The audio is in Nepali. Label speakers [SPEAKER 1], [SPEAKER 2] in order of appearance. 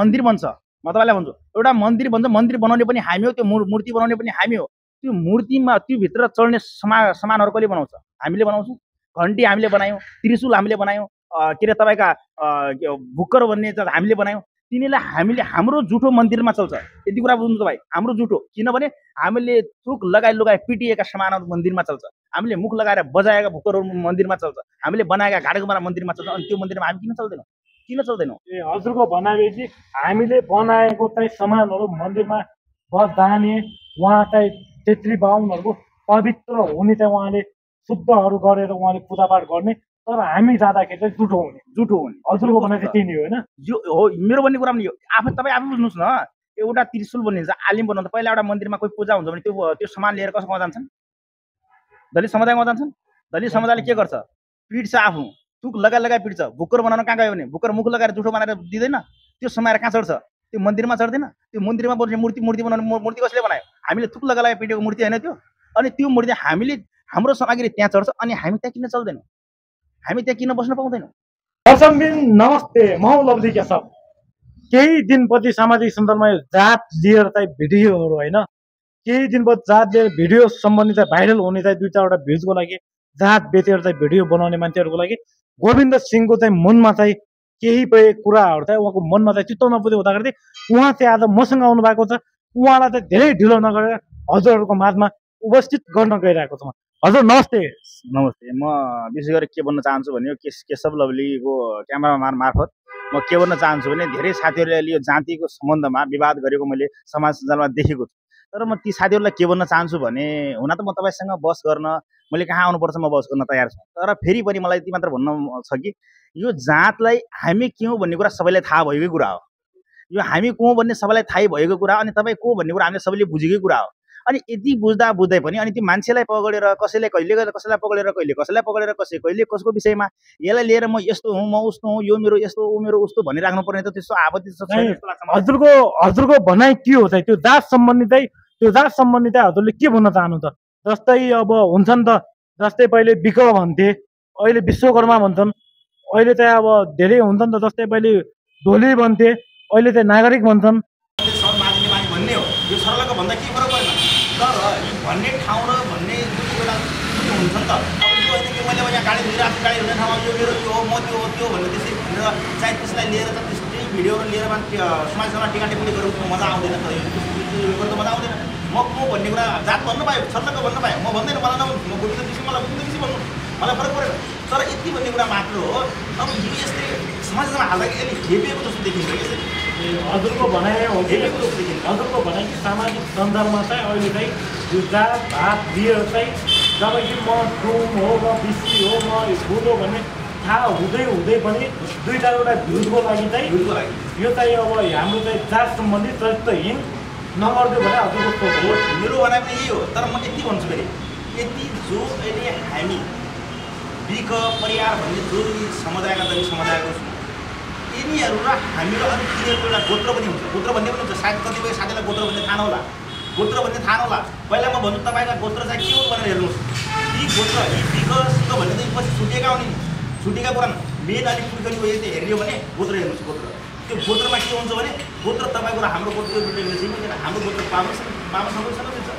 [SPEAKER 1] मन्दिर बन्छ, म तपाईँलाई भन्छु एउटा मन्दिर बन्छ, मन्दिर बनाउने पनि हामी हो, त्यो मूर्ति बनाउने पनि हामी हो। त्यो मूर्तिमा त्यो भित्र चल्ने सामानहरू कसले बनाउँछ? हामीले बनाउँछौँ। घन्टी हामीले बनायौँ, त्रिशूल हामीले बनायौँ, के अरे तपाईँका भुक्कर भन्ने हामीले बनायौँ। तिनीलाई हामीले हाम्रो जुठो मन्दिरमा चल्छ। यति कुरा बुझ्नु त भाइ, हाम्रो जुठो, किनभने हामीले थुक लगाए पिटिएका सामानहरू मन्दिरमा चल्छ, हामीले मुख लगाएर बजाएका भुक्करहरू मन्दिरमा चल्छ, हामीले बनाएका घाँडोमा मन्दिरमा चल्छ। अनि त्यो मन्दिरमा हामी किन चल्दैनौँ?
[SPEAKER 2] ए हजुरको भनाइपछि हामीले बनाएको चाहिँ सामानहरू मन्दिरमा जाने, उहाँ चाहिँ क्षेत्री बाहुनहरूको पवित्र हुने चाहिँ उहाँले शुद्धहरू गरेर उहाँले पूजापाठ गर्ने, तर हामी जाँदाखेरि चाहिँ जुठो हुने। हजुरको भनाइ चाहिँ त्यही हो होइन?
[SPEAKER 1] यो हो मेरो भन्ने कुरा पनि यो। तपाईँ आफै बुझ्नुहोस् न, एउटा त्रिशूल बनिन्छ, आलिम बनाउँछ। पहिला एउटा मन्दिरमा कोही पूजा हुन्छ भने त्यो सामान लिएर कसमा जान्छन्? दलित समुदायमा जान्छन्। दलित समुदायले के गर्छ? पिट्छ, आफू थुक लगाए पिट्छ। भुक्कर बनाउन कहाँ गयो भने भुक्कर मुख लगाएर जुठो बनाएर दिँदैन, त्यो समाएर कहाँ चढ्छ? त्यो मन्दिरमा चढ्दैन। त्यो मन्दिरमा बस्ने मूर्ति बनाउने मूर्ति कसले बनायो? हामीले थुक लगाए पिटेको मूर्ति होइन त्यो। अनि त्यो मूर्ति हामीले हाम्रो सामग्री त्यहाँ चढ्छ, अनि हामी त्यहाँ किन चल्दैनौँ? हामी त्यहाँ किन बस्न पाउँदैनौँ?
[SPEAKER 2] दर्शकबिन नमस्ते, म लब्धी केशव। केही दिनपछि सामाजिक सञ्जालमा यो जात लिएर चाहिँ भिडियोहरू होइन, केही दिनपछि जात लिएर भिडियो सम्बन्धी चाहिँ भाइरल हुने चाहिँ 2-4वटा भ्युजको लागि जात बेचेर चाहिँ भिडियो बनाउने मान्छेहरूको लागि गोविन्द सिंहको चाहिँ मनमा चाहिँ केही कुराहरू चाहिँ उहाँको मनमा चाहिँ चित्त नबुझे हुँदाखेरि उहाँ चाहिँ आज मसँग आउनु भएको छ। उहाँलाई चाहिँ धेरै ढिलो नगरेर हजुरहरूको माझमा उपस्थित गर्न गइरहेको छ। हजुर नमस्ते।
[SPEAKER 1] नमस्ते। म विशेष गरी के भन्न चाहन्छु भने केशव लवलीको क्यामेराम्यान मार्फत म के भन्न चाहन्छु भने धेरै साथीहरूले यो जातिको सम्बन्धमा विवाद गरेको मैले समाज सञ्जालमा देखेको छु। तर म ती साथीहरूलाई के भन्न चाहन्छु भने हुन त म तपाईँसँग बहस गर्न मैले कहाँ आउनुपर्छ म बहस गर्न तयार छु। तर फेरि पनि मलाई यति मात्र भन्न छ कि यो जातलाई हामी के हो भन्ने कुरा सबैलाई थाहा भएकै कुरा हो। यो हामी को हो भन्ने सबैलाई थाहै भएको कुरा, अनि तपाईँ को भन्ने कुरा हामीले सबैले बुझेकै कुरा हो। अनि यति बुझ्दै पनि अनि त्यो मान्छेलाई पकडेर कसैलाई कसैलाई पकडेर कसैलाई पकडेर कहिले कसको विषयमा यसलाई लिएर म यस्तो हुँ, म उस्तो हुँ, यो मेरो यस्तो, ऊ मेरो उस्तो भनिराख्नु पर्ने त त्यस्तो आपत्ति छैन जस्तो लाग्छ।
[SPEAKER 2] हजुरको भनाइ के हो चाहिँ त्यो जात सम्बन्धी चाहिँ हजुरले के भन्न चाहनुहुन्छ? जस्तै अब हुन्छ नि त, जस्तै पहिले विक भन्थे, अहिले विश्वकर्मा भन्छन्, अहिले चाहिँ अब धेरै हुन्छ नि त, जस्तै पहिले ढोली भन्थे, अहिले चाहिँ नागरिक भन्छन्।
[SPEAKER 1] भन्ने हो यो सरलको भन्दा के फरक पर्दैन, तर यो भन्ने ठाउँ र भन्ने एउटा हुन्छ नि त। अब यो होइन कि मैले यहाँ गाडी धुइरहेको छु, गाडी हुने ठाउँमा यो मेरो यो हो, म त्यो हो, त्यो भनेर त्यसै भनेर चाहे त्यसलाई लिएर त त्यस्तै भिडियोहरू लिएर समाजमा टिकाटिप्पणी गरेर मजा आउँदैन त। यो गर्दा मजा आउँदैन। म को भन्ने कुरा जात भन्नु पायो, सरलको भन्नु पायो, म भन्दैन, मलाई नभन्नु, म बुझ्नु बेसी, मलाई बुझ्नु बेसी भन्नु, मलाई फरक परेन। तर यति भन्ने कुरा मात्र हो। अब यो यस्तै समाजमा हाल्दाखेरि यसले खेपिएको जस्तो देखिन्छ। यसरी
[SPEAKER 2] हजुरको भनाइ हो कि हजुरको भनाइ कि सामाजिक सञ्जालमा चाहिँ अहिले चाहिँ यो जात भात लिएर चाहिँ जब कि म डुम हो, म बिसी हो, म भुल हो भन्ने थाहा हुँदै पनि 2-4वटा भ्युजको लागि चाहिँ यो चाहिँ अब हाम्रो चाहिँ जात सम्बन्धी चरित्रहीन नगरिदियो भने हजुरको सोच हो।
[SPEAKER 1] मेरो भनाइ पनि यही हो। तर म यति भन्छु फेरि, यति जो अहिले हामी विक परिवार भन्ने जो समुदायका दलित समुदायको छौँ, यिनीहरू र हामीहरू अरू तिनीहरूको एउटा गोत्र पनि हुन्छ। गोत्र भन्ने पनि हुन्छ। सायद कतिपय साथीलाई गोत्र भन्ने थाहा नहोला, गोत्र भन्ने थाहा नहोला। पहिला म भन्छु तपाईँका गोत्र चाहिँ के हो भनेर हेर्नुहोस्। यी गोत्र, यी विकसित भन्ने चाहिँ पछि छुटेका हुने, छुटेका कुरा मेन अलिक पुर्खनी हो। यति हेर्यो भने गोत्र हेर्नुहोस्। गोत्र त्यो गोत्रमा के हुन्छ भने गोत्र तपाईँको र हाम्रो गोत्रको हाम्रो गोत्र पावर सबै मिल्छ।